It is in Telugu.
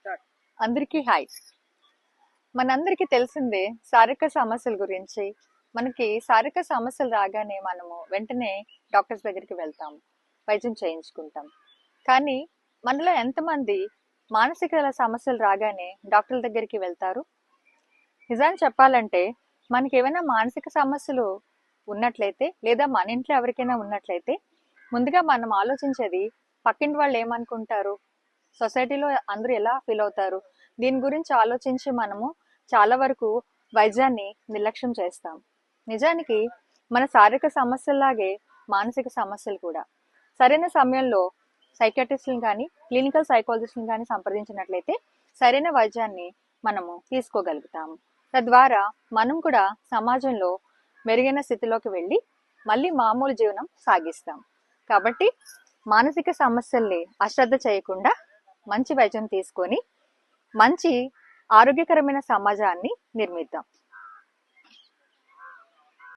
అందరికీ హాయ్. మనందరికీ తెలిసిందే శారీరక సమస్యల గురించి. మనకి శారీరక సమస్యలు రాగానే మనము వెంటనే డాక్టర్స్ దగ్గరికి వెళ్తాము, వైద్యం చేయించుకుంటాం. కానీ మనలో ఎంతమంది మానసిక సమస్యలు రాగానే డాక్టర్ల దగ్గరికి వెళ్తారు? నిజాన్ని చెప్పాలంటే మనకి ఏమైనా మానసిక సమస్యలు ఉన్నట్లయితే, లేదా మన ఇంట్లో ఎవరికైనా ఉన్నట్లయితే, ముందుగా మనం ఆలోచించేది పక్కింటి వాళ్ళు ఏమనుకుంటారు, సొసైటీలో అందరూ ఎలా ఫీల్ అవుతారు, దీని గురించి ఆలోచించి మనము చాలా వరకు వైద్యాన్ని నిర్లక్ష్యం చేస్తాం. నిజానికి మన శారీరక సమస్యల్లాగే మానసిక సమస్యలు కూడా సరైన సమయంలో సైకాట్రిస్ట్ని కానీ క్లినికల్ సైకాలజిస్ట్ని కానీ సంప్రదించినట్లయితే సరైన వైద్యాన్ని మనము తీసుకోగలుగుతాము. తద్వారా మనం కూడా సమాజంలో మెరుగైన స్థితిలోకి వెళ్ళి మళ్ళీ మామూలు జీవనం సాగిస్తాం. కాబట్టి మానసిక సమస్యల్ని అశ్రద్ధ చేయకుండా మంచి వైద్యం తీసుకొని మంచి ఆరోగ్యకరమైన సమాజాన్ని నిర్మిద్దాం.